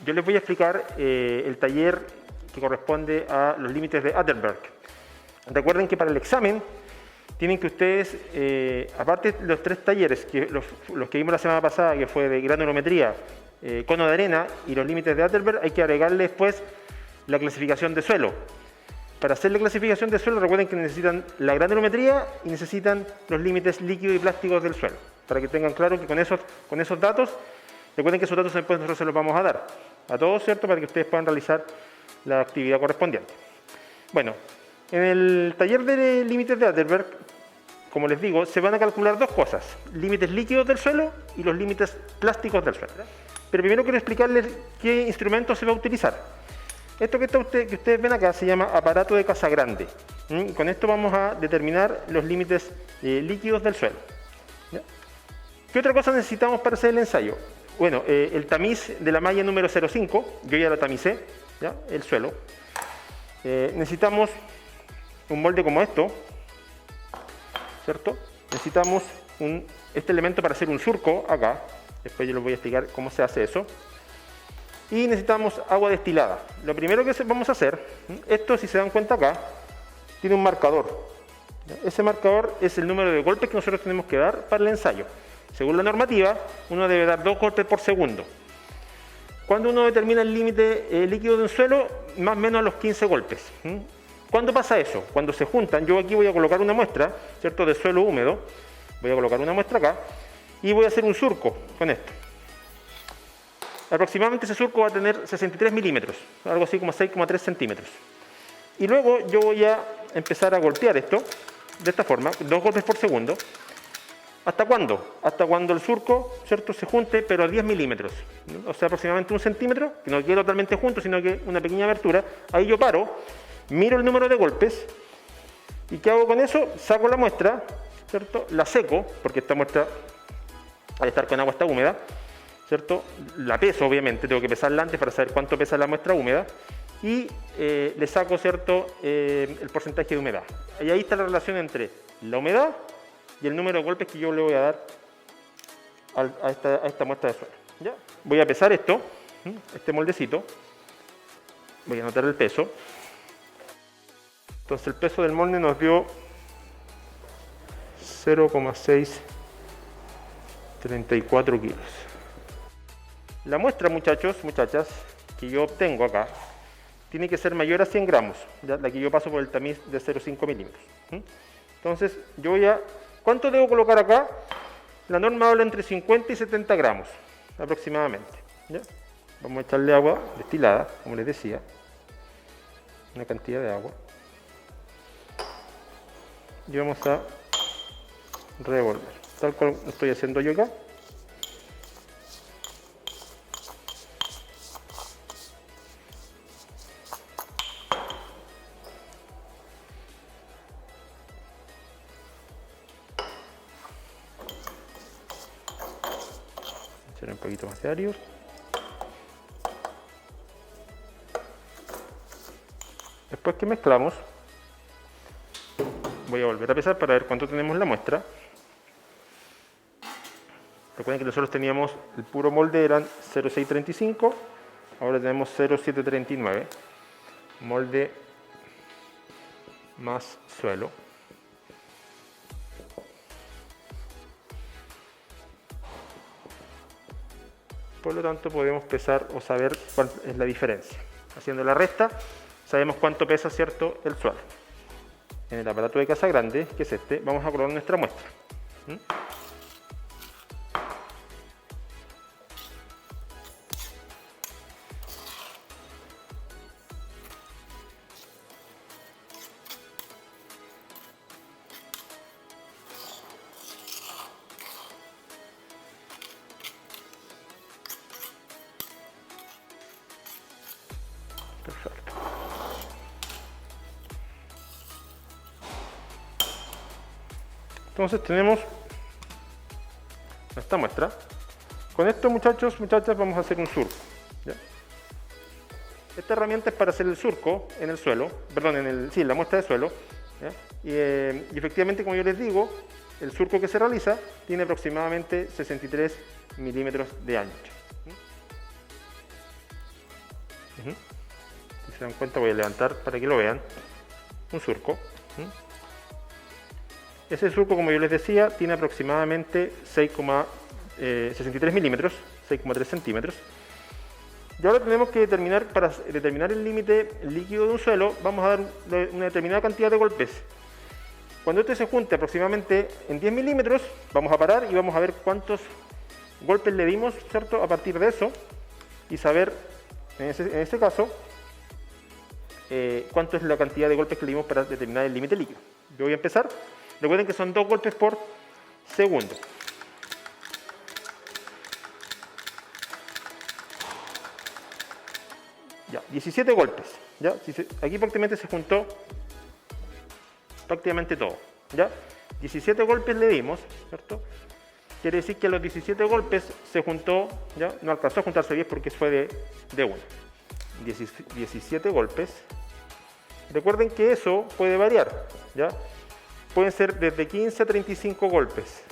yo les voy a explicar el taller que corresponde a los límites de Atterberg. Recuerden que para el examen tienen que ustedes, aparte de los 3 talleres, que los que vimos la semana pasada, que fue de granulometría, cono de arena y los límites de Atterberg, hay que agregarle después la clasificación de suelo. Para hacer la clasificación de suelo, recuerden que necesitan la granulometría y necesitan los límites líquidos y plásticos del suelo. Para que tengan claro que con esos datos, recuerden que esos datos después nosotros se los vamos a dar a todos, ¿cierto? Para que ustedes puedan realizar la actividad correspondiente. Bueno, en el taller de límites de Atterberg, como les digo, se van a calcular 2 cosas: límites líquidos del suelo y los límites plásticos del suelo. Pero primero quiero explicarles qué instrumento se va a utilizar. Esto que ustedes ven acá se llama aparato de Casagrande. Con esto vamos a determinar los límites líquidos del suelo. ¿Ya? ¿Qué otra cosa necesitamos para hacer el ensayo? Bueno, el tamiz de la malla número 05, yo ya la tamicé, ¿ya? El suelo. Necesitamos un molde como esto, ¿cierto? Necesitamos este elemento para hacer un surco acá. Después yo les voy a explicar cómo se hace eso. Y necesitamos agua destilada. Lo primero que vamos a hacer, esto, si se dan cuenta acá, tiene un marcador. Ese marcador es el número de golpes que nosotros tenemos que dar para el ensayo. Según la normativa, uno debe dar 2 golpes por segundo. Cuando uno determina el límite líquido de un suelo, más o menos a los 15 golpes. ¿Cuándo pasa eso? Cuando se juntan, yo aquí voy a colocar una muestra, ¿cierto?, de suelo húmedo. Voy a colocar una muestra acá y voy a hacer un surco con esto. Aproximadamente ese surco va a tener 63 milímetros, algo así como 6,3 centímetros. Y luego yo voy a empezar a golpear esto de esta forma, 2 golpes por segundo. ¿Hasta cuándo? Hasta cuando el surco, ¿cierto?, se junte, pero a 10 milímetros. O sea, aproximadamente 1 centímetro, que no quede totalmente junto, sino que una pequeña abertura. Ahí yo paro, miro el número de golpes, y ¿qué hago con eso? Saco la muestra, ¿cierto?, la seco, porque esta muestra, al estar con agua, está húmeda, ¿cierto? La peso, obviamente, tengo que pesarla antes para saber cuánto pesa la muestra húmeda, y le saco, ¿cierto?, el porcentaje de humedad. Y ahí está la relación entre la humedad y el número de golpes que yo le voy a dar a esta muestra de suelo. ¿Ya? Voy a pesar esto, este moldecito, voy a anotar el peso. Entonces el peso del molde nos dio 0,634 kilos. La muestra, muchachos, muchachas, que yo obtengo acá, tiene que ser mayor a 100 gramos, ¿ya? La que yo paso por el tamiz de 0,5 milímetros. Entonces, yo voy a... ¿Cuánto debo colocar acá? La norma habla entre 50 y 70 gramos, aproximadamente. ¿Ya? Vamos a echarle agua destilada, como les decía, una cantidad de agua. Y vamos a revolver, tal cual lo estoy haciendo yo acá. Un poquito más de Arios. Después que mezclamos, voy a volver a pesar para ver cuánto tenemos en la muestra. Recuerden que nosotros teníamos el puro molde, eran 0,635, ahora tenemos 0,739, molde más suelo. Por lo tanto, podemos pesar o saber cuál es la diferencia. Haciendo la resta, sabemos cuánto pesa, ¿cierto?, el suelo. En el aparato de Casagrande, que es este, vamos a colocar nuestra muestra. Perfecto. Entonces tenemos esta muestra. Con esto, muchachos, muchachas, vamos a hacer un surco. ¿Ya? Esta herramienta es para hacer el surco en el suelo, perdón, en la muestra de suelo. ¿Ya? Y efectivamente, como yo les digo, el surco que se realiza tiene aproximadamente 63 milímetros de ancho. Si se dan cuenta, voy a levantar para que lo vean. Un surco. Ese surco, como yo les decía, tiene aproximadamente 6,63 milímetros, 6,3 centímetros. Y ahora tenemos que determinar, para determinar el límite líquido de un suelo, vamos a dar una determinada cantidad de golpes. Cuando este se junte aproximadamente en 10 milímetros, vamos a parar y vamos a ver cuántos golpes le dimos, ¿cierto? A partir de eso, y saber, en ese caso, cuánto es la cantidad de golpes que le dimos para determinar el límite líquido. Yo voy a empezar. Recuerden que son 2 golpes por segundo. Ya, 17 golpes. ¿Ya? Aquí prácticamente se juntó prácticamente todo. ¿Ya? 17 golpes le dimos, ¿cierto? Quiere decir que a los 17 golpes se juntó, ¿ya? No alcanzó a juntarse 10 porque fue de 1. 17 golpes. Recuerden que eso puede variar, ¿ya? Pueden ser desde 15 a 35 golpes.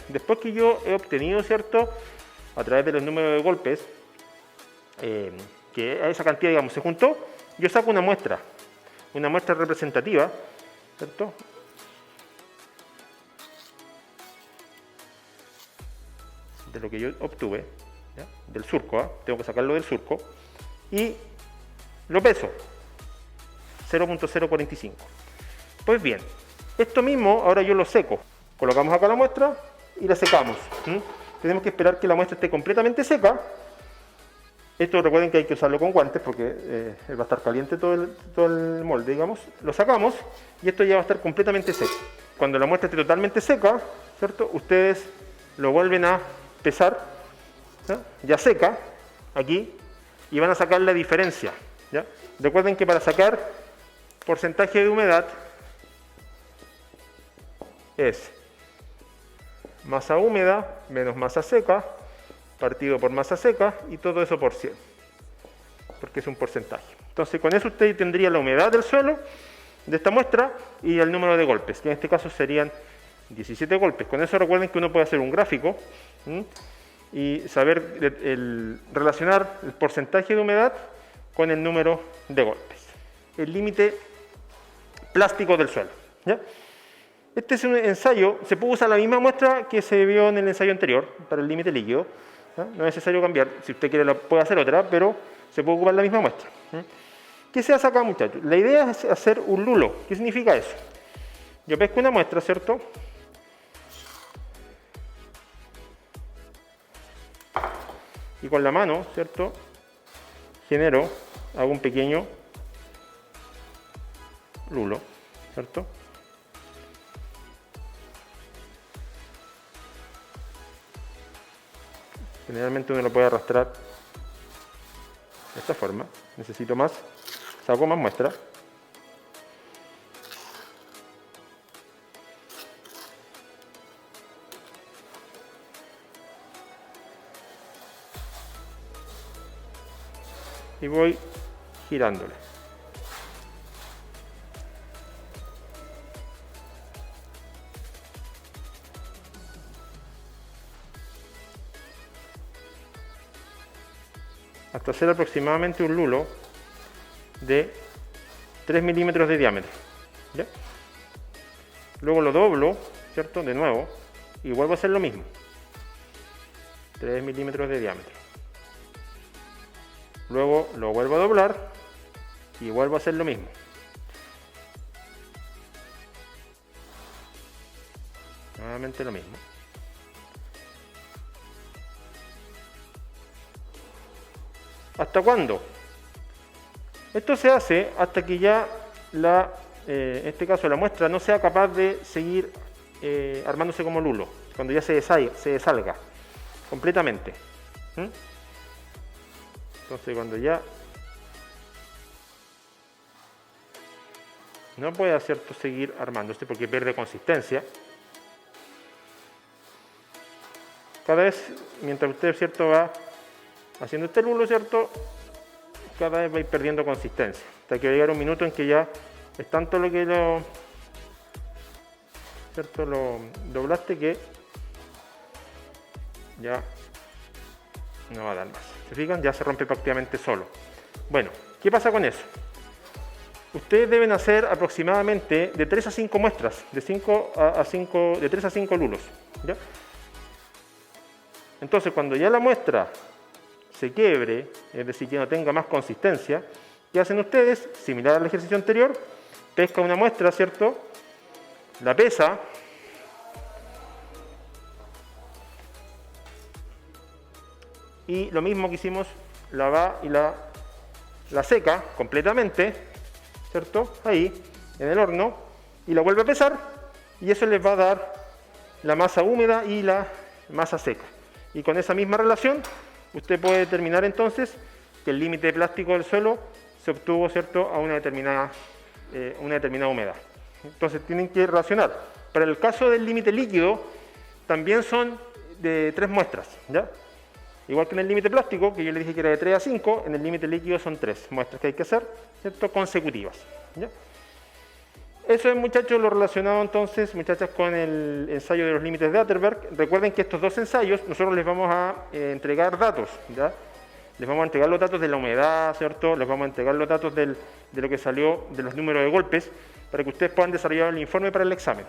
Después que yo he obtenido, ¿cierto? A través de los números de golpes, que a esa cantidad, digamos, se juntó, yo saco una muestra representativa, ¿cierto? De lo que yo obtuve, ¿ya? Del surco, tengo que sacarlo del surco, y lo peso, 0.045. Pues bien, esto mismo ahora yo lo seco. Colocamos acá la muestra y la secamos. Tenemos que esperar que la muestra esté completamente seca. Esto recuerden que hay que usarlo con guantes porque va a estar caliente todo el molde, digamos. Lo sacamos y esto ya va a estar completamente seco. Cuando la muestra esté totalmente seca, ¿cierto? Ustedes lo vuelven a pesar, ¿ya? Ya seca, aquí, y van a sacar la diferencia, ¿ya? Recuerden que para sacar porcentaje de humedad es masa húmeda menos masa seca partido por masa seca y todo eso por 100, porque es un porcentaje. Entonces con eso usted tendría la humedad del suelo de esta muestra y el número de golpes, que en este caso serían 17 golpes. Con eso recuerden que uno puede hacer un gráfico y saber relacionar el porcentaje de humedad con el número de golpes. El límite plástico del suelo, ¿ya? Este es un ensayo, se puede usar la misma muestra que se vio en el ensayo anterior para el límite líquido, ¿ya? No es necesario cambiar, si usted quiere puede hacer otra, pero se puede ocupar la misma muestra. ¿Qué se hace acá, muchachos? La idea es hacer un lulo. ¿Qué significa eso? Yo pesco una muestra, ¿cierto? Y con la mano, ¿cierto? Hago un pequeño lulo, ¿cierto? Generalmente uno lo puede arrastrar de esta forma. Necesito más, saco más muestra. Y voy girándole. Hasta hacer aproximadamente un lulo de 3 milímetros de diámetro. ¿Ya? Luego lo doblo, ¿cierto? De nuevo, y vuelvo a hacer lo mismo. 3 milímetros de diámetro. Luego lo vuelvo a doblar y vuelvo a hacer lo mismo. Nuevamente lo mismo. ¿Hasta cuándo? Esto se hace hasta que ya en este caso la muestra no sea capaz de seguir armándose como lulo, cuando ya se desalga completamente. Entonces cuando ya no puede, ¿cierto?, seguir armándose porque pierde consistencia. Cada vez, mientras usted, ¿cierto?, va haciendo este lulo, ¿cierto?, cada vez va a ir perdiendo consistencia, hasta que va a llegar un minuto en que ya es tanto lo que lo doblaste que ya no va a dar más. ¿Se fijan? Ya se rompe prácticamente solo. Bueno, ¿qué pasa con eso? Ustedes deben hacer aproximadamente de 3 a 5 muestras, de 3 a 5 lulos. ¿Ya? Entonces, cuando ya la muestra se quiebre, es decir, que no tenga más consistencia, ¿qué hacen ustedes? Similar al ejercicio anterior, pesca una muestra, ¿cierto? La pesa. Y lo mismo que hicimos, la va y la seca completamente, ¿cierto? Ahí, en el horno, y la vuelve a pesar, y eso les va a dar la masa húmeda y la masa seca. Y con esa misma relación, usted puede determinar entonces que el límite de plástico del suelo se obtuvo, ¿cierto?, a una determinada humedad. Entonces tienen que relacionar. Para el caso del límite líquido, también son de 3 muestras, ¿ya? Igual que en el límite plástico, que yo le dije que era de 3 a 5, en el límite líquido son 3 muestras que hay que hacer, ¿cierto?, consecutivas, ¿ya? Eso es, muchachos, lo relacionado entonces, muchachas, con el ensayo de los límites de Atterberg. Recuerden que estos dos ensayos nosotros les vamos a entregar datos, ¿ya? Les vamos a entregar los datos de la humedad, ¿cierto? Les vamos a entregar los datos de lo que salió de los números de golpes para que ustedes puedan desarrollar el informe para el examen.